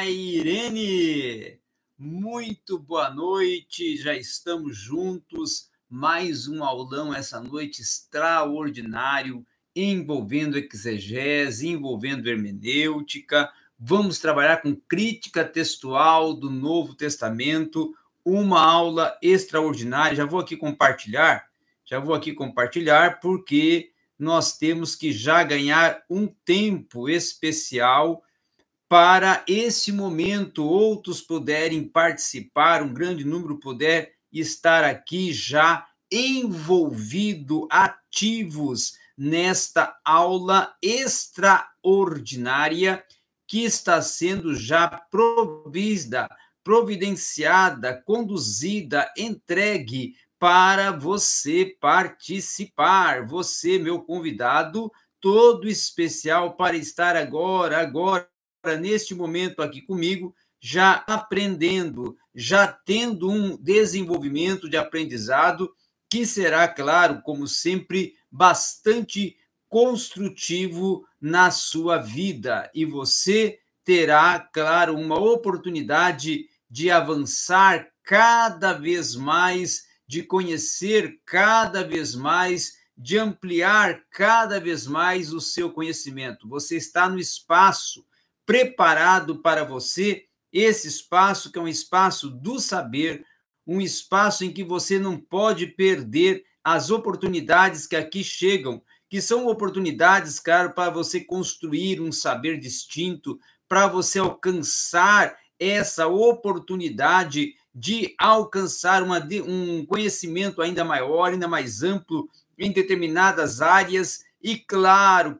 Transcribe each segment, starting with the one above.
Olá, Irene! Muito boa noite, já estamos juntos. Mais um aulão essa noite extraordinário, envolvendo exegese, envolvendo hermenêutica. Vamos trabalhar com crítica textual do Novo Testamento, uma aula extraordinária. Já vou aqui compartilhar, porque nós temos que já ganhar um tempo especial para esse momento, outros puderem participar, um grande número puder estar aqui já envolvido, ativos nesta aula extraordinária que está sendo já provista, providenciada, conduzida, entregue para você participar. Você, meu convidado, todo especial para estar agora, neste momento aqui comigo, já aprendendo, já tendo um desenvolvimento de aprendizado que será, claro, como sempre, bastante construtivo na sua vida. E você terá, claro, uma oportunidade de avançar cada vez mais, de conhecer cada vez mais, de ampliar cada vez mais o seu conhecimento. Você está no espaço preparado para você, esse espaço que é um espaço do saber, um espaço em que você não pode perder as oportunidades que aqui chegam, que são oportunidades, claro, para você construir um saber distinto, para você alcançar essa oportunidade de alcançar um conhecimento ainda maior, ainda mais amplo em determinadas áreas. E claro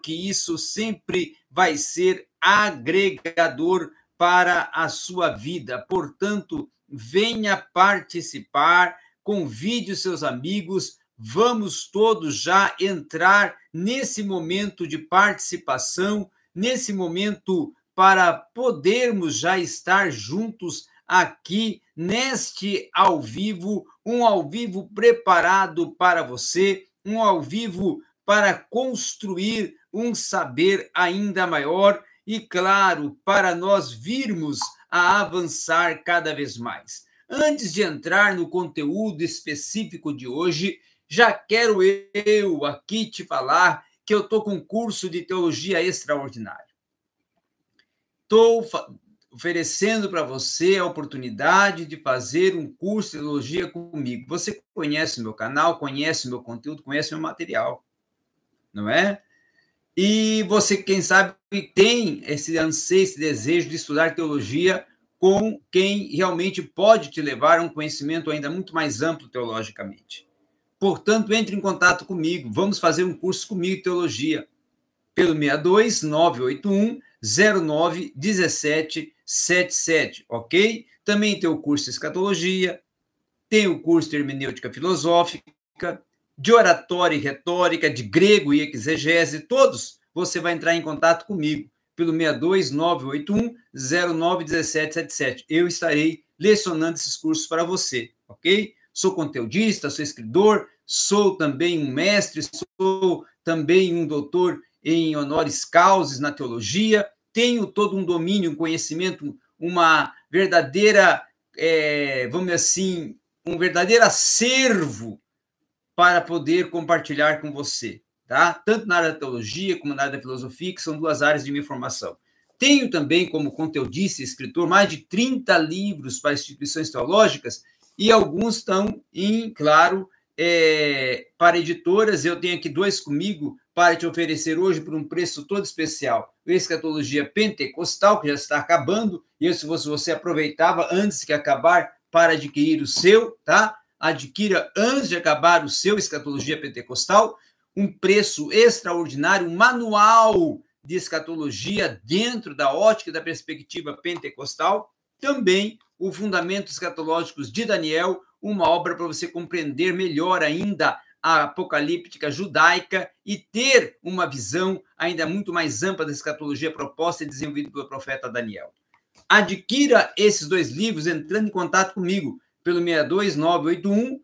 que isso sempre vai ser agregador para a sua vida. Portanto, venha participar, convide os seus amigos, vamos todos já entrar nesse momento de participação, nesse momento para podermos já estar juntos aqui neste ao vivo, um ao vivo preparado para você, um ao vivo para construir um saber ainda maior e, claro, para nós virmos a avançar cada vez mais. Antes de entrar no conteúdo específico de hoje, já quero eu aqui te falar que eu estou com um curso de teologia extraordinário. Estou oferecendo para você a oportunidade de fazer um curso de teologia comigo. Você conhece o meu canal, conhece o meu conteúdo, conhece o meu material, não é? E você, quem sabe, tem esse anseio, esse desejo de estudar teologia com quem realmente pode te levar a um conhecimento ainda muito mais amplo teologicamente. Portanto, entre em contato comigo, vamos fazer um curso comigo de teologia, pelo 62 981 09 17 77, ok? Também tem o curso de escatologia, tem o curso de hermenêutica filosófica, de oratória e retórica, de grego e exegese, todos você vai entrar em contato comigo pelo 62 981 09 17 77. Eu estarei lecionando esses cursos para você, ok? Sou conteudista, sou escritor, sou também um mestre, sou também um doutor em honoris causa na teologia, tenho todo um domínio, um conhecimento, uma verdadeira, vamos dizer assim, um verdadeiro acervo para poder compartilhar com você, tá? Tanto na área da teologia como na área da filosofia, que são duas áreas de minha formação. Tenho também, como conteudista e escritor, mais de 30 livros para instituições teológicas e alguns estão claro, para editoras. Eu tenho aqui 2 comigo para te oferecer hoje por um preço todo especial. O Escatologia Pentecostal, que já está acabando, e se você aproveitava antes que acabar para adquirir o seu, tá? Adquira antes de acabar o seu Escatologia Pentecostal, um preço extraordinário, um manual de escatologia dentro da ótica e da perspectiva pentecostal, também o Fundamentos Escatológicos de Daniel, uma obra para você compreender melhor ainda a apocalíptica judaica e ter uma visão ainda muito mais ampla da escatologia proposta e desenvolvida pelo profeta Daniel. Adquira esses 2 livros entrando em contato comigo pelo 62 981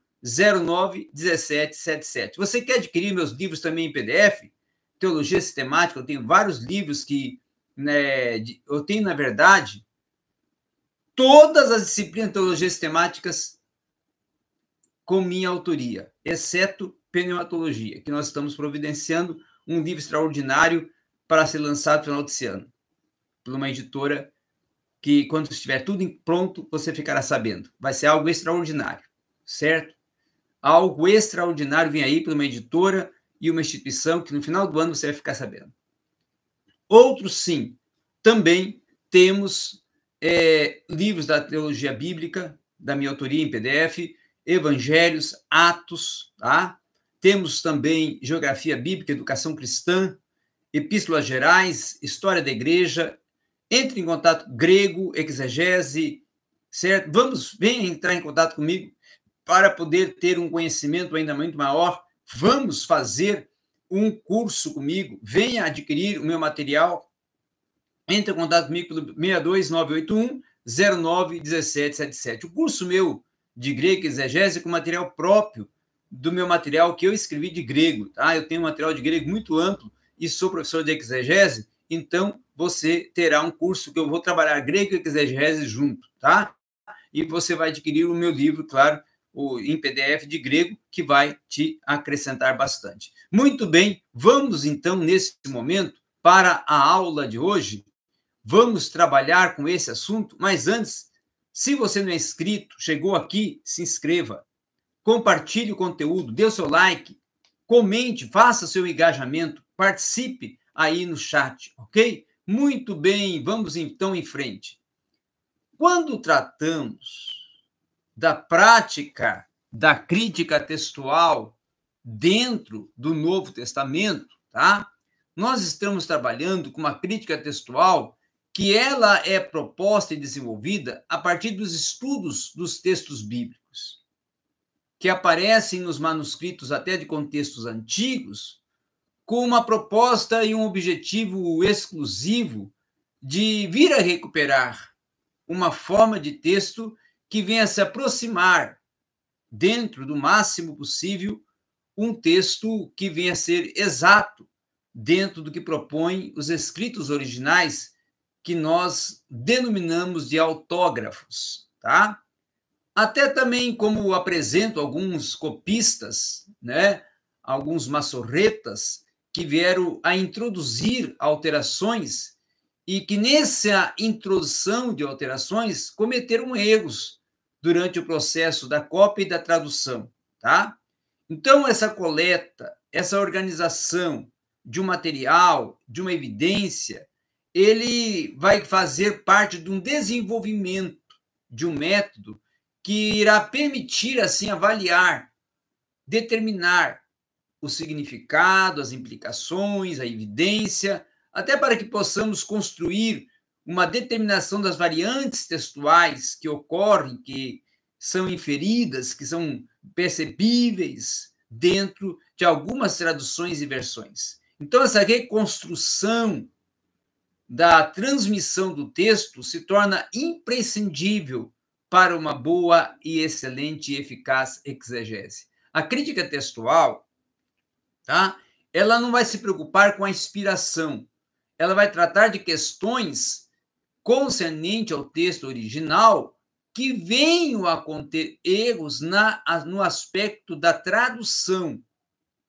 09 17 77. Você quer adquirir meus livros também em PDF? Teologia Sistemática, eu tenho vários livros que né, eu tenho, na verdade, todas as disciplinas de teologia sistemáticas com minha autoria, exceto pneumatologia, que nós estamos providenciando um livro extraordinário para ser lançado no final desse ano, por uma editora que, quando estiver tudo pronto, você ficará sabendo. Vai ser algo extraordinário, certo? Algo extraordinário vem aí por uma editora e uma instituição que, no final do ano, você vai ficar sabendo. Outros, sim, também temos livros da teologia bíblica, da minha autoria em PDF, evangelhos, Atos, tá? Temos também geografia bíblica, educação cristã, epístolas gerais, história da igreja. Entre em contato, grego, exegese, certo? Venha entrar em contato comigo para poder ter um conhecimento ainda muito maior. Vamos fazer um curso comigo. Venha adquirir o meu material. Entre em contato comigo pelo 62981 091777. O curso meu de grego e exegese com material próprio do meu material que eu escrevi de grego, tá? Eu tenho um material de grego muito amplo e sou professor de exegese, então você terá um curso que eu vou trabalhar grego e exegese junto, tá? E você vai adquirir o meu livro, claro, em PDF de grego, que vai te acrescentar bastante. Muito bem, vamos então, nesse momento, para a aula de hoje. Vamos trabalhar com esse assunto, mas antes, se você não é inscrito, chegou aqui, se inscreva, compartilhe o conteúdo, dê o seu like, comente, faça seu engajamento, participe aí no chat, ok? Muito bem, vamos então em frente. Quando tratamos da prática da crítica textual dentro do Novo Testamento, tá? Nós estamos trabalhando com uma crítica textual que ela é proposta e desenvolvida a partir dos estudos dos textos bíblicos, que aparecem nos manuscritos até de contextos antigos, com uma proposta e um objetivo exclusivo de vir a recuperar uma forma de texto que venha se aproximar, dentro do máximo possível, um texto que venha a ser exato dentro do que propõem os escritos originais, que nós denominamos de autógrafos, tá? Até também como apresento alguns copistas, né? Alguns massorretas que vieram a introduzir alterações e que nessa introdução de alterações cometeram erros durante o processo da cópia e da tradução, tá? Então, essa coleta, essa organização de um material, de uma evidência, ele vai fazer parte de um desenvolvimento de um método que irá permitir, assim, avaliar, determinar o significado, as implicações, a evidência, até para que possamos construir uma determinação das variantes textuais que ocorrem, que são inferidas, que são perceptíveis dentro de algumas traduções e versões. Então, essa reconstrução da transmissão do texto se torna imprescindível para uma boa e excelente e eficaz exegese. A crítica textual, tá? Ela não vai se preocupar com a inspiração, ela vai tratar de questões concernentes ao texto original que venham a conter erros no aspecto da tradução.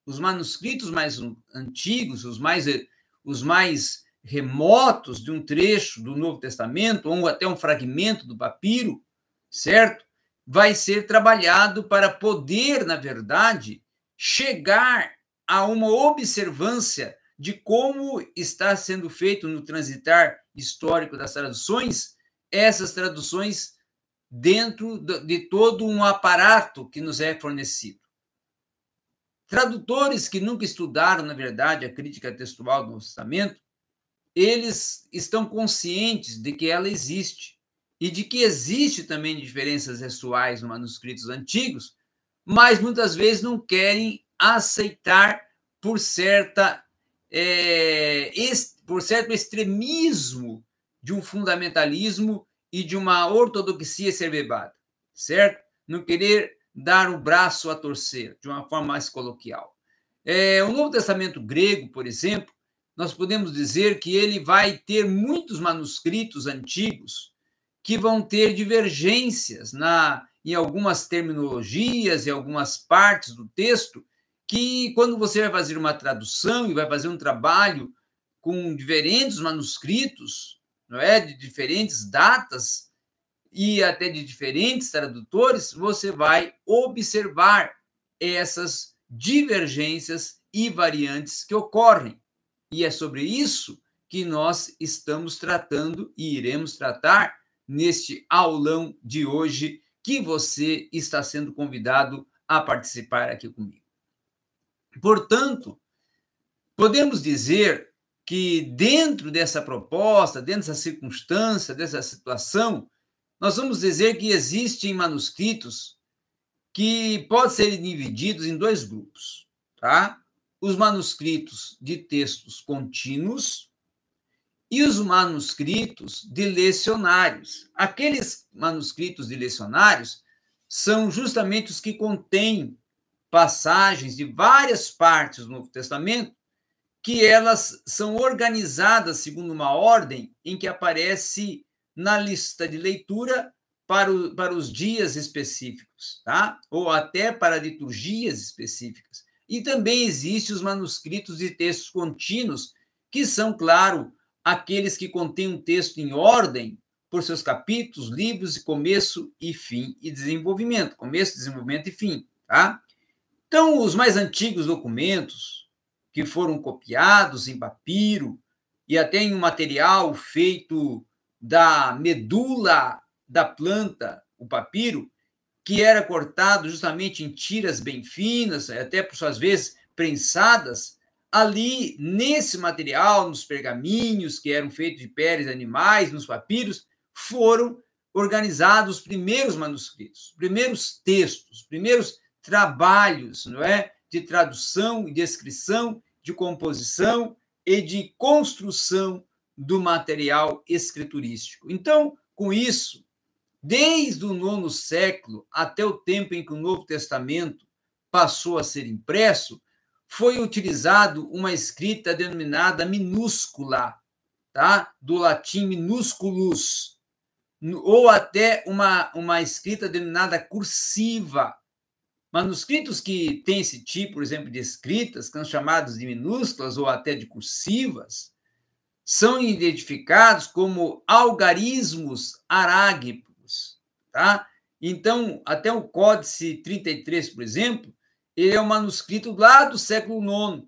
Os manuscritos mais antigos, os mais remotos de um trecho do Novo Testamento, ou até um fragmento do papiro, certo? Vai ser trabalhado para poder, na verdade, chegar a uma observância de como está sendo feito no transitar histórico das traduções, essas traduções dentro de todo um aparato que nos é fornecido. Tradutores que nunca estudaram, na verdade, a crítica textual do Novo Testamento, eles estão conscientes de que ela existe e de que existe também diferenças textuais nos manuscritos antigos, mas muitas vezes não querem aceitar por certo extremismo de um fundamentalismo e de uma ortodoxia cerebral, certo? Não querer dar o braço a torcer, de uma forma mais coloquial. O Novo Testamento grego, por exemplo, nós podemos dizer que ele vai ter muitos manuscritos antigos que vão ter divergências em algumas terminologias, em algumas partes do texto, que quando você vai fazer uma tradução e vai fazer um trabalho com diferentes manuscritos, não é, de diferentes datas e até de diferentes tradutores, você vai observar essas divergências e variantes que ocorrem. E é sobre isso que nós estamos tratando e iremos tratar neste aulão de hoje, que você está sendo convidado a participar aqui comigo. Portanto, podemos dizer que dentro dessa proposta, dentro dessa circunstância, dessa situação, nós vamos dizer que existem manuscritos que podem ser divididos em dois grupos, tá? Os manuscritos de textos contínuos e os manuscritos de lecionários. Aqueles manuscritos de lecionários são justamente os que contêm passagens de várias partes do Novo Testamento, que elas são organizadas segundo uma ordem em que aparece na lista de leitura para os dias específicos, tá? Ou até para liturgias específicas. E também existem os manuscritos de textos contínuos, que são, claro, aqueles que contêm um texto em ordem por seus capítulos, livros de começo e fim e desenvolvimento. Começo, desenvolvimento e fim, tá? Então, os mais antigos documentos que foram copiados em papiro e até em um material feito da medula da planta, o papiro, que era cortado justamente em tiras bem finas, até por suas vezes prensadas, ali nesse material, nos pergaminhos que eram feitos de peles de animais, nos papiros, foram organizados os primeiros manuscritos, os primeiros textos, os primeiros trabalhos, não é, de tradução e descrição, de composição e de construção do material escriturístico. Então, com isso, desde o 9º século até o tempo em que o Novo Testamento passou a ser impresso, foi utilizado uma escrita denominada minúscula, tá? Do latim minúsculus, ou até uma escrita denominada cursiva. Manuscritos que têm esse tipo, por exemplo, de escritas, que são chamados de minúsculas ou até de cursivas, são identificados como algarismos arágicos, tá? Então, até o Códice 33, por exemplo, ele é um manuscrito lá do século IX,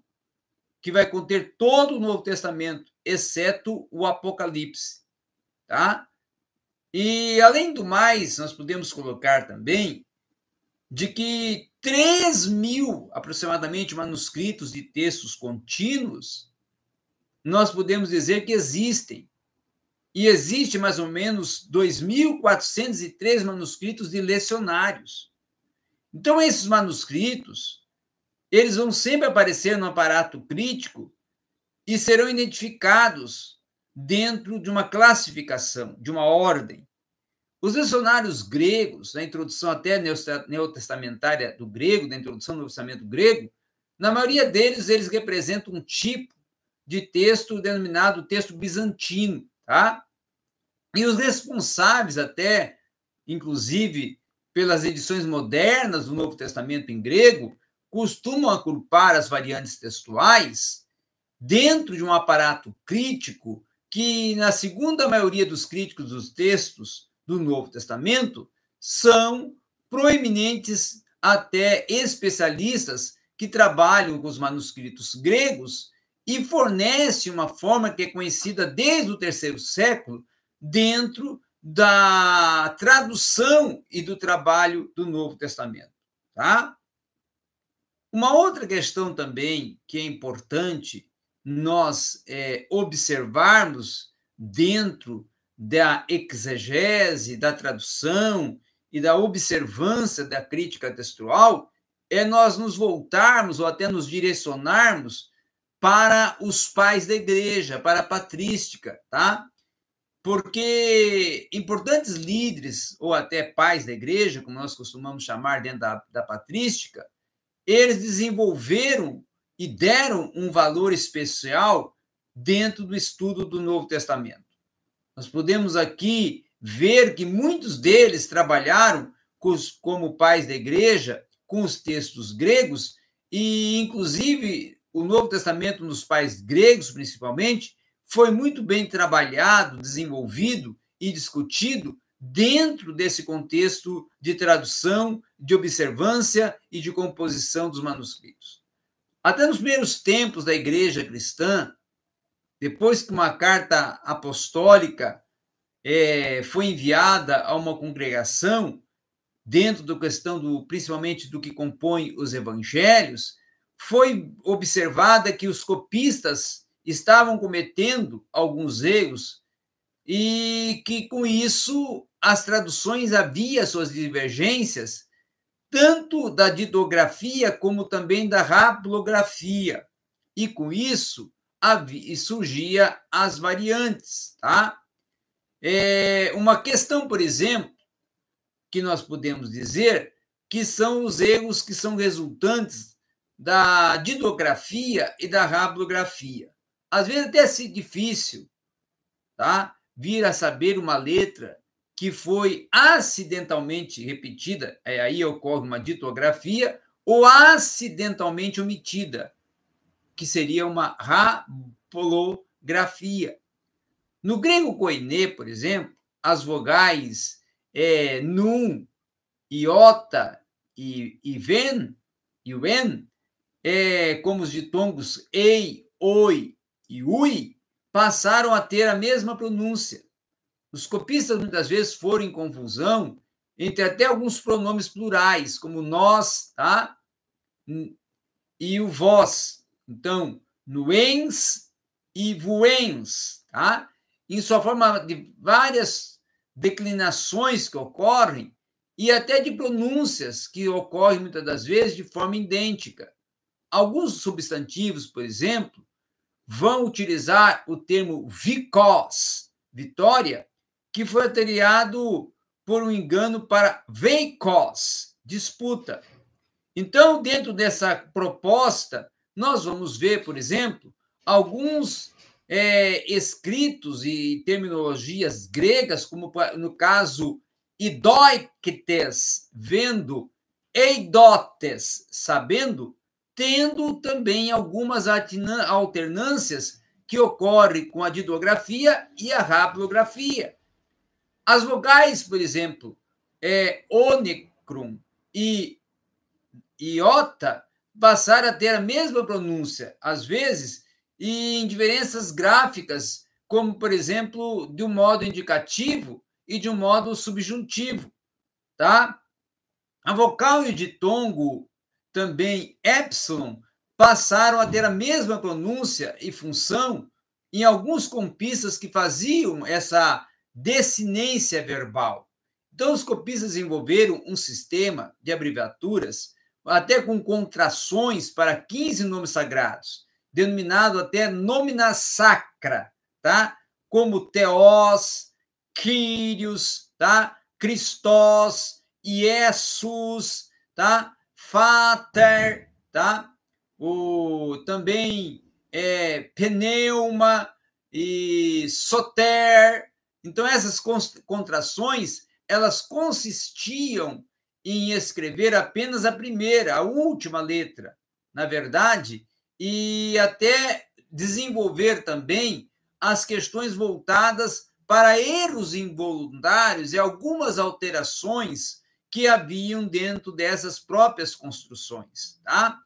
que vai conter todo o Novo Testamento, exceto o Apocalipse, tá? E, além do mais, nós podemos colocar também de que 3.000, aproximadamente, manuscritos de textos contínuos, nós podemos dizer que existem. E existe mais ou menos 2.403 manuscritos de lecionários. Então, esses manuscritos, eles vão sempre aparecer no aparato crítico e serão identificados dentro de uma classificação, de uma ordem. Os lecionários gregos, na introdução até neotestamentária do grego, da introdução do Novo Testamento grego, na maioria deles, eles representam um tipo de texto denominado texto bizantino, tá? E os responsáveis até, inclusive, pelas edições modernas do Novo Testamento em grego, costumam agrupar as variantes textuais dentro de um aparato crítico que, na segunda maioria dos críticos dos textos do Novo Testamento, são proeminentes até especialistas que trabalham com os manuscritos gregos e fornecem uma forma que é conhecida desde o 3º século dentro da tradução e do trabalho do Novo Testamento, tá? Uma outra questão também que é importante nós observarmos dentro da exegese, da tradução e da observância da crítica textual é nós nos voltarmos ou até nos direcionarmos para os pais da igreja, para a patrística, tá? Porque importantes líderes, ou até pais da igreja, como nós costumamos chamar dentro da patrística, eles desenvolveram e deram um valor especial dentro do estudo do Novo Testamento. Nós podemos aqui ver que muitos deles trabalharam como pais da igreja com os textos gregos e, inclusive, o Novo Testamento nos pais gregos, principalmente, foi muito bem trabalhado, desenvolvido e discutido dentro desse contexto de tradução, de observância e de composição dos manuscritos. Até nos primeiros tempos da igreja cristã, depois que uma carta apostólica foi enviada a uma congregação, dentro da questão principalmente do que compõe os evangelhos, foi observada que os copistas estavam cometendo alguns erros e que, com isso, as traduções havia suas divergências, tanto da ditografia como também da haplografia. E, com isso, surgia as variantes, tá? Uma questão, por exemplo, que nós podemos dizer que são os erros que são resultantes da ditografia e da haplografia. Às vezes até é difícil, tá? Vir a saber uma letra que foi acidentalmente repetida, aí ocorre uma ditografia, ou acidentalmente omitida, que seria uma haplografia. No grego koiné, por exemplo, as vogais nun, iota e ven, como os ditongos ei, oi e ui, passaram a ter a mesma pronúncia. Os copistas muitas vezes foram em confusão entre até alguns pronomes plurais, como nós, tá? E o vós. Então, nuens e vuens, tá? Em sua forma de várias declinações que ocorrem e até de pronúncias que ocorrem muitas das vezes de forma idêntica. Alguns substantivos, por exemplo, vão utilizar o termo vikos, vitória, que foi alterado por um engano para veikos, disputa. Então, dentro dessa proposta, nós vamos ver, por exemplo, alguns escritos e terminologias gregas, como no caso idoikites, vendo, eidotes, sabendo, tendo também algumas alternâncias que ocorrem com a ditografia e a haplografia. As vogais, por exemplo, onecrum e iota, passaram a ter a mesma pronúncia, às vezes, e em diferenças gráficas, como, por exemplo, de um modo indicativo e de um modo subjuntivo, tá? A vocal e o ditongo, também epsilon, passaram a ter a mesma pronúncia e função em alguns copistas que faziam essa desinência verbal. Então, os copistas desenvolveram um sistema de abreviaturas, até com contrações para 15 nomes sagrados, denominado até nomina sacra, tá? Como Theos, Kyrios, tá? Christos, Jesus, tá? Pater, tá? Também pneuma e soter. Então, essas contrações, elas consistiam em escrever apenas a primeira, a última letra, na verdade, e até desenvolver também as questões voltadas para erros involuntários e algumas alterações que haviam dentro dessas próprias construções, tá?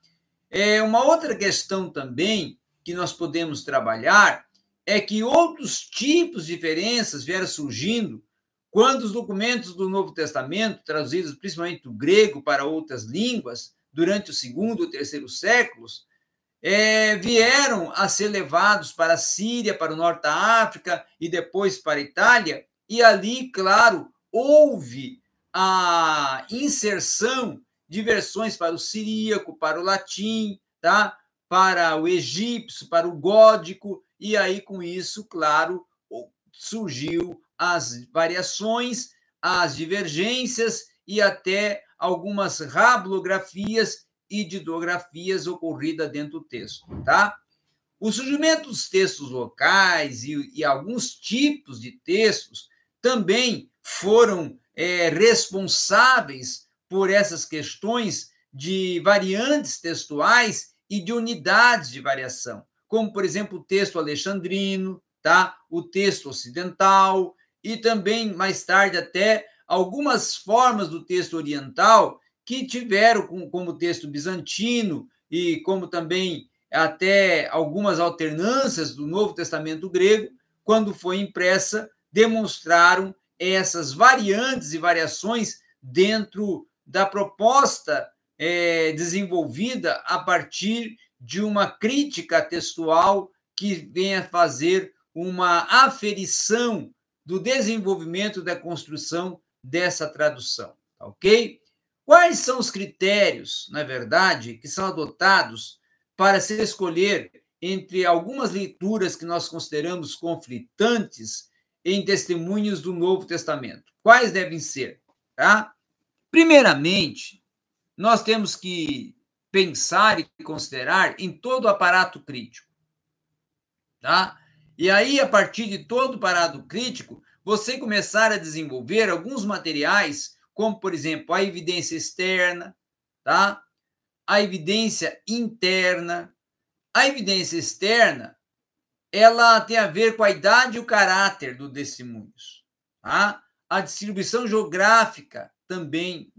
Uma outra questão também que nós podemos trabalhar é que outros tipos de diferenças vieram surgindo quando os documentos do Novo Testamento, traduzidos principalmente do grego para outras línguas, durante o segundo e terceiro séculos, vieram a ser levados para a Síria, para o norte da África e depois para a Itália, e ali, claro, houve a inserção de versões para o siríaco, para o latim, tá? Para o egípcio, para o gótico, e aí, com isso, claro, surgiu as variações, as divergências e até algumas rablografias e ditografias ocorridas dentro do texto, tá? O surgimento dos textos locais e alguns tipos de textos também foram responsáveis por essas questões de variantes textuais e de unidades de variação, como, por exemplo, o texto alexandrino, tá? O texto ocidental e também, mais tarde, até algumas formas do texto oriental que tiveram, como o texto bizantino e como também até algumas alternâncias do Novo Testamento grego, quando foi impressa, demonstraram essas variantes e variações dentro da proposta desenvolvida a partir de uma crítica textual que vem a fazer uma aferição do desenvolvimento da construção dessa tradução, ok? Quais são os critérios, na verdade, que são adotados para se escolher entre algumas leituras que nós consideramos conflitantes em testemunhos do Novo Testamento? Quais devem ser? Tá? Primeiramente, nós temos que pensar e considerar em todo o aparato crítico. Tá? E aí, a partir de todo o aparato crítico, você começar a desenvolver alguns materiais, como, por exemplo, a evidência externa, tá? A evidência interna. A evidência externa, ela tem a ver com a idade e o caráter dos testemunhos. Tá? A distribuição geográfica também